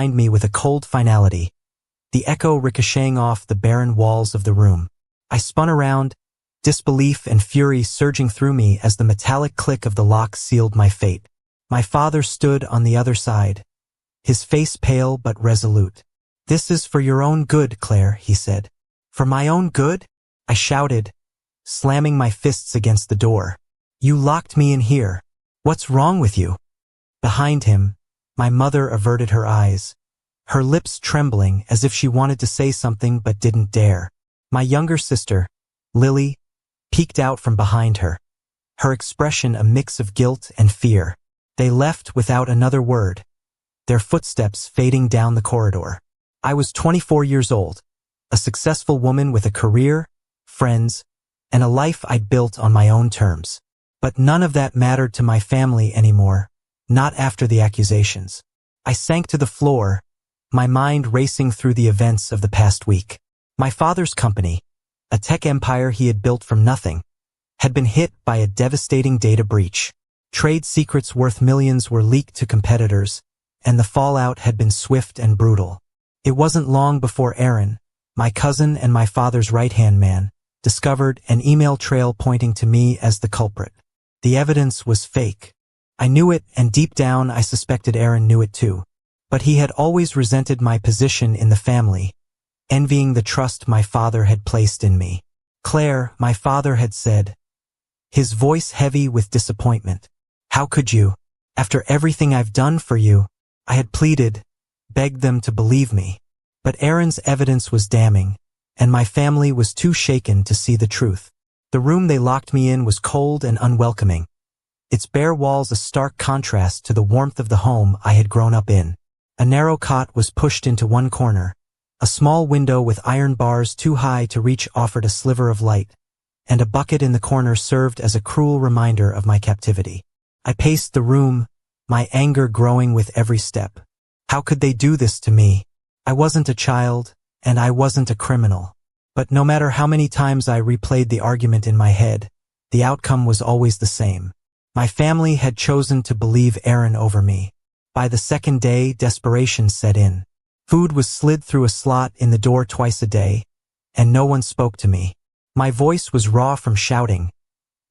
behind me with a cold finality, the echo ricocheting off the barren walls of the room. I spun around, disbelief and fury surging through me as the metallic click of the lock sealed my fate. My father stood on the other side, his face pale but resolute. "This is for your own good, Claire," he said. "For my own good?" I shouted, slamming my fists against the door. "You locked me in here. What's wrong with you?" Behind him, my mother averted her eyes, her lips trembling as if she wanted to say something but didn't dare. My younger sister, Lily, peeked out from behind her, her expression a mix of guilt and fear. They left without another word, their footsteps fading down the corridor. I was 24 years old, a successful woman with a career, friends, and a life I'd built on my own terms. But none of that mattered to my family anymore, not after the accusations. I sank to the floor, my mind racing through the events of the past week. My father's company, a tech empire he had built from nothing, had been hit by a devastating data breach. Trade secrets worth millions were leaked to competitors, and the fallout had been swift and brutal. It wasn't long before Aaron, my cousin and my father's right-hand man, discovered an email trail pointing to me as the culprit. The evidence was fake. I knew it, and deep down I suspected Aaron knew it too. But he had always resented my position in the family, envying the trust my father had placed in me. "Claire," my father had said, his voice heavy with disappointment. "How could you? After everything I've done for you?" I had pleaded, begged them to believe me. But Aaron's evidence was damning, and my family was too shaken to see the truth. The room they locked me in was cold and unwelcoming, its bare walls a stark contrast to the warmth of the home I had grown up in. A narrow cot was pushed into one corner, a small window with iron bars too high to reach offered a sliver of light, and a bucket in the corner served as a cruel reminder of my captivity. I paced the room, my anger growing with every step. How could they do this to me? I wasn't a child, and I wasn't a criminal. But no matter how many times I replayed the argument in my head, the outcome was always the same. My family had chosen to believe Aaron over me. By the second day, desperation set in. Food was slid through a slot in the door twice a day, and no one spoke to me. My voice was raw from shouting,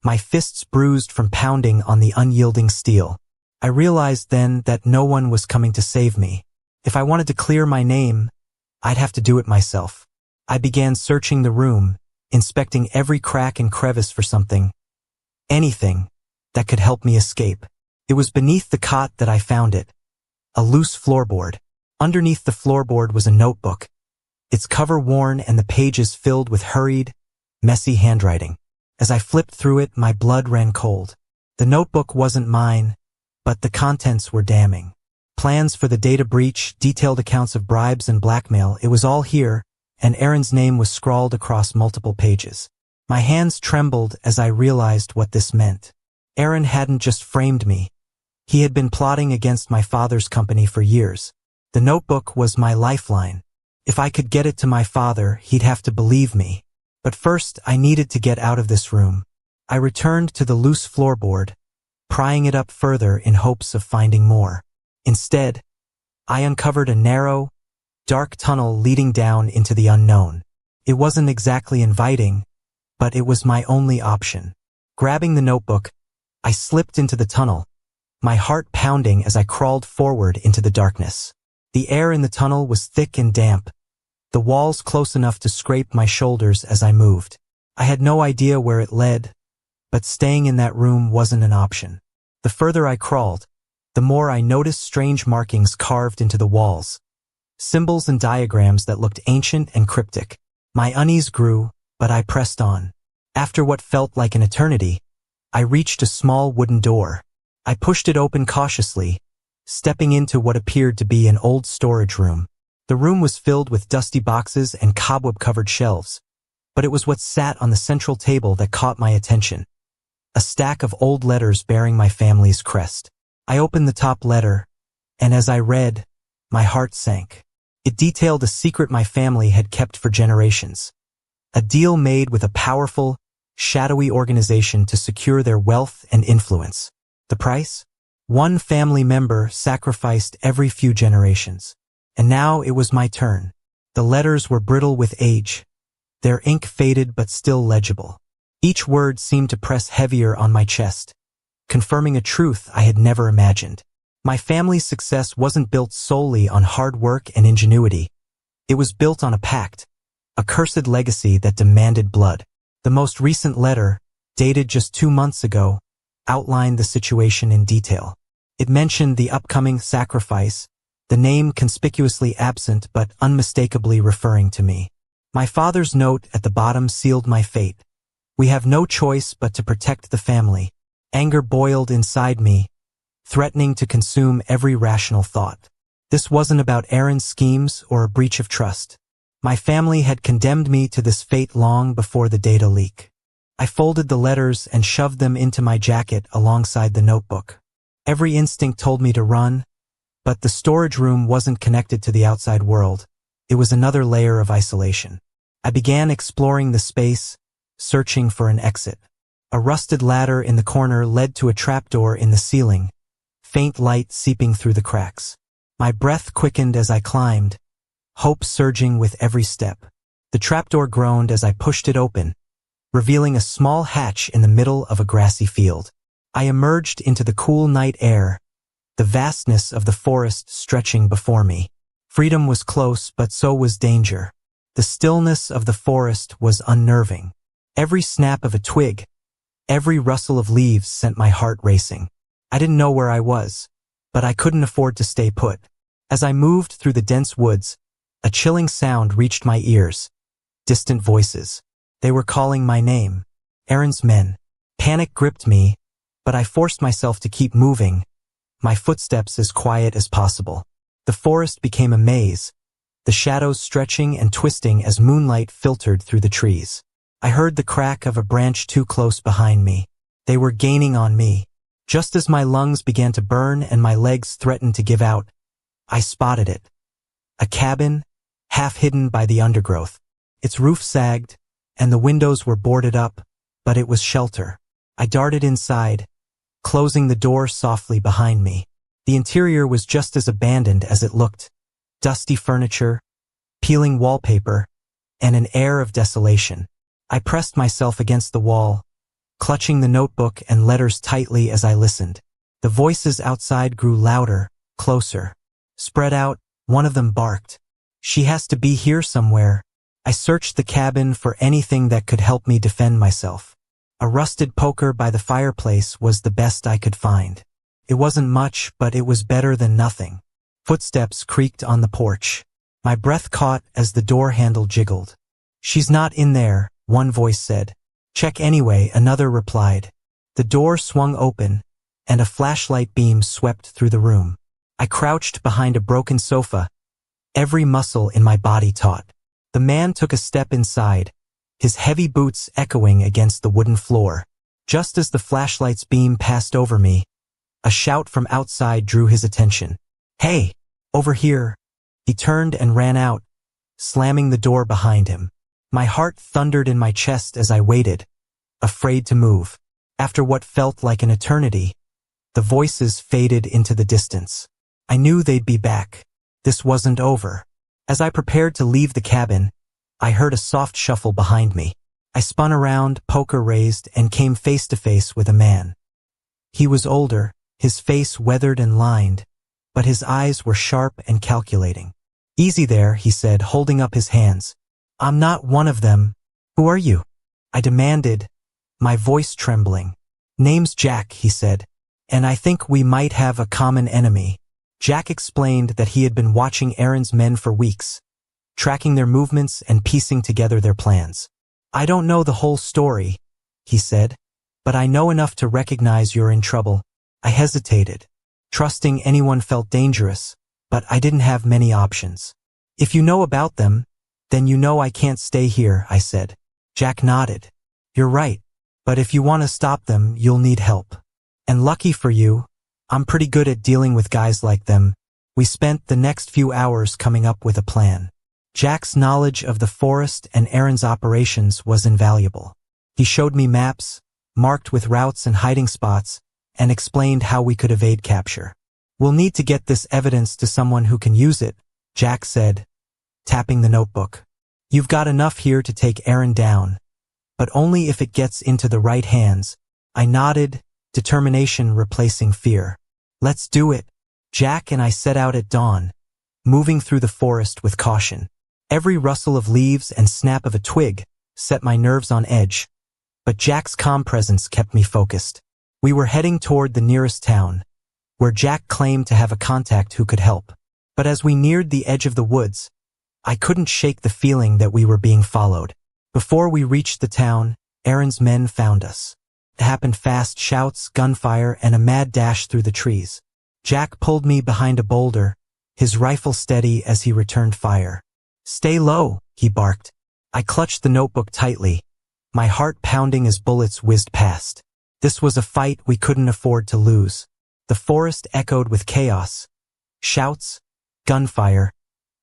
my fists bruised from pounding on the unyielding steel. I realized then that no one was coming to save me. If I wanted to clear my name, I'd have to do it myself. I began searching the room, inspecting every crack and crevice for something, anything, that could help me escape. It was beneath the cot that I found it, a loose floorboard. Underneath the floorboard was a notebook, its cover worn and the pages filled with hurried, messy handwriting. As I flipped through it, my blood ran cold. The notebook wasn't mine, but the contents were damning. Plans for the data breach, detailed accounts of bribes and blackmail, it was all here, and Aaron's name was scrawled across multiple pages. My hands trembled as I realized what this meant. Aaron hadn't just framed me. He had been plotting against my father's company for years. The notebook was my lifeline. If I could get it to my father, he'd have to believe me. But first, I needed to get out of this room. I returned to the loose floorboard, prying it up further in hopes of finding more. Instead, I uncovered a narrow, dark tunnel leading down into the unknown. It wasn't exactly inviting, but it was my only option. Grabbing the notebook, I slipped into the tunnel, my heart pounding as I crawled forward into the darkness. The air in the tunnel was thick and damp, the walls close enough to scrape my shoulders as I moved. I had no idea where it led, but staying in that room wasn't an option. The further I crawled, the more I noticed strange markings carved into the walls, symbols and diagrams that looked ancient and cryptic. My unease grew, but I pressed on. After what felt like an eternity, I reached a small wooden door. I pushed it open cautiously, stepping into what appeared to be an old storage room. The room was filled with dusty boxes and cobweb-covered shelves, but it was what sat on the central table that caught my attention. A stack of old letters bearing my family's crest. I opened the top letter, and as I read, my heart sank. It detailed a secret my family had kept for generations. A deal made with a powerful, shadowy organization to secure their wealth and influence. The price? One family member sacrificed every few generations. And now it was my turn. The letters were brittle with age. Their ink faded but still legible. Each word seemed to press heavier on my chest, confirming a truth I had never imagined. My family's success wasn't built solely on hard work and ingenuity. It was built on a pact, a cursed legacy that demanded blood. The most recent letter, dated just 2 months ago, outlined the situation in detail. It mentioned the upcoming sacrifice, the name conspicuously absent but unmistakably referring to me. My father's note at the bottom sealed my fate. We have no choice but to protect the family. Anger boiled inside me, threatening to consume every rational thought. This wasn't about Aaron's schemes or a breach of trust. My family had condemned me to this fate long before the data leak. I folded the letters and shoved them into my jacket alongside the notebook. Every instinct told me to run, but the storage room wasn't connected to the outside world. It was another layer of isolation. I began exploring the space, searching for an exit. A rusted ladder in the corner led to a trapdoor in the ceiling, faint light seeping through the cracks. My breath quickened as I climbed, hope surging with every step. The trapdoor groaned as I pushed it open, revealing a small hatch in the middle of a grassy field. I emerged into the cool night air, the vastness of the forest stretching before me. Freedom was close, but so was danger. The stillness of the forest was unnerving. Every snap of a twig, every rustle of leaves sent my heart racing. I didn't know where I was, but I couldn't afford to stay put. As I moved through the dense woods, a chilling sound reached my ears. Distant voices. They were calling my name. Aaron's men. Panic gripped me, but I forced myself to keep moving, my footsteps as quiet as possible. The forest became a maze, the shadows stretching and twisting as moonlight filtered through the trees. I heard the crack of a branch too close behind me. They were gaining on me. Just as my lungs began to burn and my legs threatened to give out, I spotted it. A cabin, half hidden by the undergrowth. Its roof sagged, and the windows were boarded up, but it was shelter. I darted inside, closing the door softly behind me. The interior was just as abandoned as it looked. Dusty furniture, peeling wallpaper, and an air of desolation. I pressed myself against the wall, clutching the notebook and letters tightly as I listened. The voices outside grew louder, closer. Spread out, one of them barked. She has to be here somewhere. I searched the cabin for anything that could help me defend myself. A rusted poker by the fireplace was the best I could find. It wasn't much, but it was better than nothing. Footsteps creaked on the porch. My breath caught as the door handle jiggled. "She's not in there," one voice said. "Check anyway," another replied. The door swung open, and a flashlight beam swept through the room. I crouched behind a broken sofa, every muscle in my body taut. The man took a step inside, his heavy boots echoing against the wooden floor. Just as the flashlight's beam passed over me, a shout from outside drew his attention. "Hey, over here." He turned and ran out, slamming the door behind him. My heart thundered in my chest as I waited, afraid to move. After what felt like an eternity, the voices faded into the distance. I knew they'd be back. This wasn't over. As I prepared to leave the cabin, I heard a soft shuffle behind me. I spun around, poker raised, and came face to face with a man. He was older, his face weathered and lined, but his eyes were sharp and calculating. "Easy there," he said, holding up his hands. "I'm not one of them. Who are you?" I demanded, my voice trembling. "Name's Jack," he said, "and I think we might have a common enemy." Jack explained that he had been watching Aaron's men for weeks, tracking their movements and piecing together their plans. "I don't know the whole story," he said, "but I know enough to recognize you're in trouble." I hesitated. Trusting anyone felt dangerous, but I didn't have many options. "If you know about them, then you know I can't stay here," I said. Jack nodded. "You're right, but if you want to stop them, you'll need help. And lucky for you, I'm pretty good at dealing with guys like them." We spent the next few hours coming up with a plan. Jack's knowledge of the forest and Aaron's operations was invaluable. He showed me maps, marked with routes and hiding spots, and explained how we could evade capture. "We'll need to get this evidence to someone who can use it," Jack said, tapping the notebook. You've got enough here to take Aaron down, but only if it gets into the right hands. I nodded, determination replacing fear. Let's do it. Jack and I set out at dawn, moving through the forest with caution. Every rustle of leaves and snap of a twig set my nerves on edge, but Jack's calm presence kept me focused. We were heading toward the nearest town, where Jack claimed to have a contact who could help. But as we neared the edge of the woods, I couldn't shake the feeling that we were being followed. Before we reached the town, Aaron's men found us. It happened fast: shouts, gunfire, and a mad dash through the trees. Jack pulled me behind a boulder, his rifle steady as he returned fire. Stay low, he barked. I clutched the notebook tightly, my heart pounding as bullets whizzed past. This was a fight we couldn't afford to lose. The forest echoed with chaos, shouts, gunfire,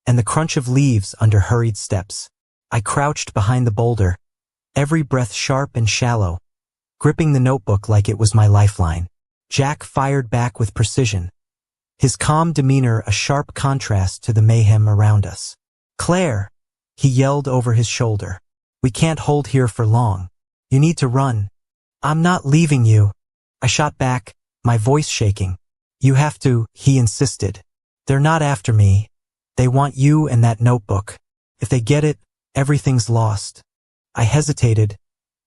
and the crunch of leaves under hurried steps. I crouched behind the boulder, every breath sharp and shallow, gripping the notebook like it was my lifeline. Jack fired back with precision, his calm demeanor a sharp contrast to the mayhem around us. Claire, he yelled over his shoulder. We can't hold here for long. You need to run. I'm not leaving you. I shot back, my voice shaking. You have to, he insisted. They're not after me. They want you and that notebook. If they get it, everything's lost. I hesitated,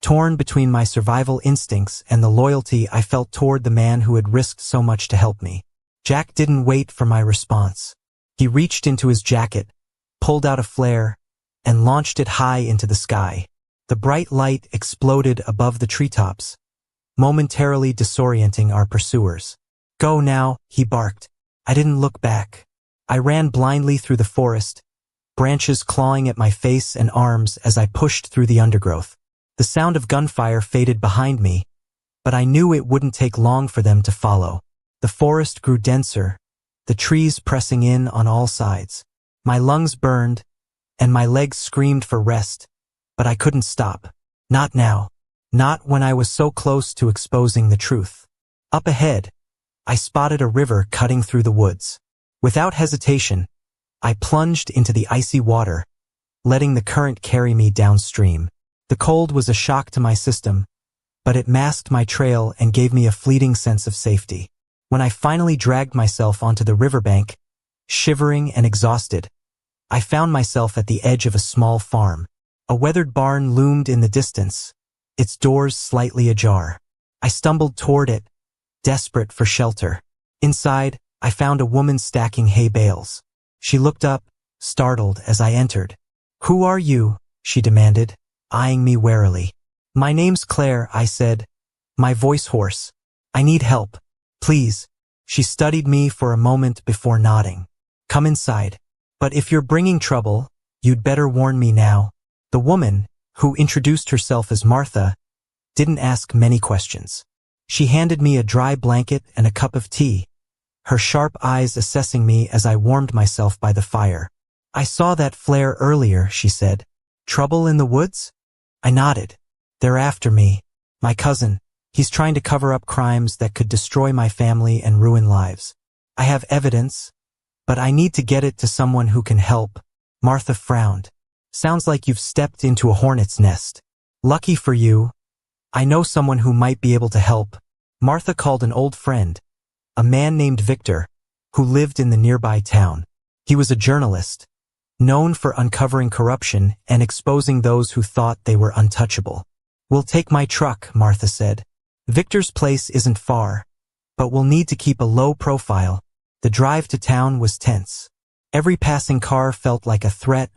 torn between my survival instincts and the loyalty I felt toward the man who had risked so much to help me. Jack didn't wait for my response. He reached into his jacket, pulled out a flare, and launched it high into the sky. The bright light exploded above the treetops, momentarily disorienting our pursuers. Go now, he barked. I didn't look back. I ran blindly through the forest, branches clawing at my face and arms as I pushed through the undergrowth. The sound of gunfire faded behind me, but I knew it wouldn't take long for them to follow. The forest grew denser, the trees pressing in on all sides. My lungs burned, and my legs screamed for rest, but I couldn't stop. Not now. Not when I was so close to exposing the truth. Up ahead, I spotted a river cutting through the woods. Without hesitation, I plunged into the icy water, letting the current carry me downstream. The cold was a shock to my system, but it masked my trail and gave me a fleeting sense of safety. When I finally dragged myself onto the riverbank, shivering and exhausted, I found myself at the edge of a small farm. A weathered barn loomed in the distance, its doors slightly ajar. I stumbled toward it, desperate for shelter. Inside, I found a woman stacking hay bales. She looked up, startled as I entered. Who are you? She demanded, eyeing me warily. My name's Claire, I said, my voice hoarse. I need help. Please. She studied me for a moment before nodding. Come inside. But if you're bringing trouble, you'd better warn me now. The woman, who introduced herself as Martha, didn't ask many questions. She handed me a dry blanket and a cup of tea, her sharp eyes assessing me as I warmed myself by the fire. I saw that flare earlier, she said. Trouble in the woods? I nodded. They're after me. My cousin. He's trying to cover up crimes that could destroy my family and ruin lives. I have evidence, but I need to get it to someone who can help. Martha frowned. Sounds like you've stepped into a hornet's nest. Lucky for you, I know someone who might be able to help. Martha called an old friend, a man named Victor, who lived in the nearby town. He was a journalist, known for uncovering corruption and exposing those who thought they were untouchable. We'll take my truck, Martha said. Victor's place isn't far, but we'll need to keep a low profile. The drive to town was tense. Every passing car felt like a threat,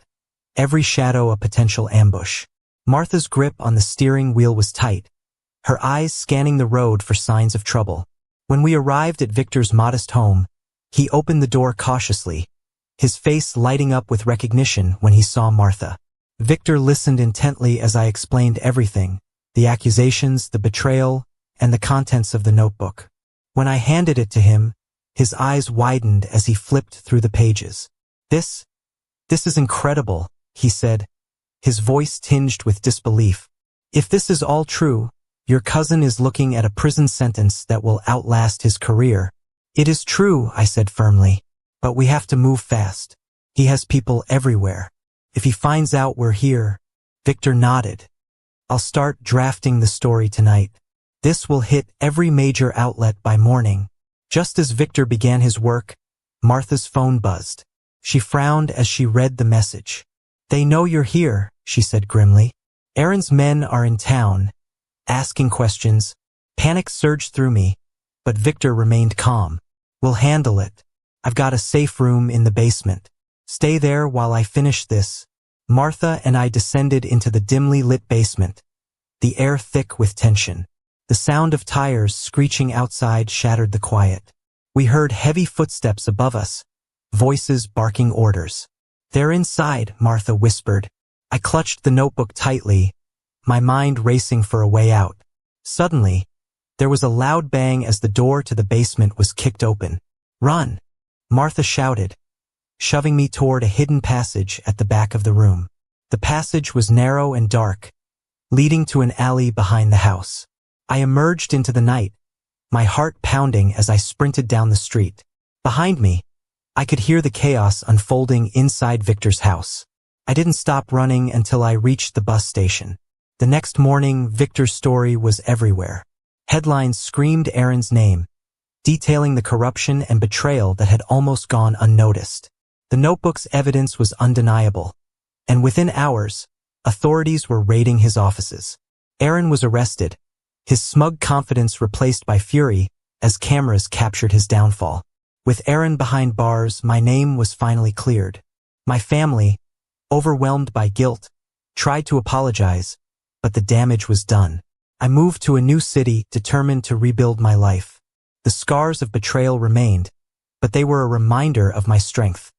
every shadow a potential ambush. Martha's grip on the steering wheel was tight, her eyes scanning the road for signs of trouble. When we arrived at Victor's modest home, he opened the door cautiously, his face lighting up with recognition when he saw Martha. Victor listened intently as I explained everything, the accusations, the betrayal, and the contents of the notebook. When I handed it to him, his eyes widened as he flipped through the pages. This is incredible, he said, his voice tinged with disbelief. If this is all true, your cousin is looking at a prison sentence that will outlast his career. It is true, I said firmly, but we have to move fast. He has people everywhere. If he finds out we're here, Victor nodded. I'll start drafting the story tonight. This will hit every major outlet by morning. Just as Victor began his work, Martha's phone buzzed. She frowned as she read the message. They know you're here, she said grimly. Aaron's men are in town, asking questions. Panic surged through me, but Victor remained calm. We'll handle it. I've got a safe room in the basement. Stay there while I finish this. Martha and I descended into the dimly lit basement, the air thick with tension. The sound of tires screeching outside shattered the quiet. We heard heavy footsteps above us, voices barking orders. They're inside, Martha whispered. I clutched the notebook tightly, my mind racing for a way out. Suddenly, there was a loud bang as the door to the basement was kicked open. Run! Martha shouted, shoving me toward a hidden passage at the back of the room. The passage was narrow and dark, leading to an alley behind the house. I emerged into the night, my heart pounding as I sprinted down the street. Behind me, I could hear the chaos unfolding inside Victor's house. I didn't stop running until I reached the bus station. The next morning, Victor's story was everywhere. Headlines screamed Aaron's name, detailing the corruption and betrayal that had almost gone unnoticed. The notebook's evidence was undeniable, and within hours, authorities were raiding his offices. Aaron was arrested, his smug confidence replaced by fury as cameras captured his downfall. With Aaron behind bars, my name was finally cleared. My family, overwhelmed by guilt, tried to apologize, but the damage was done. I moved to a new city, determined to rebuild my life. The scars of betrayal remained, but they were a reminder of my strength.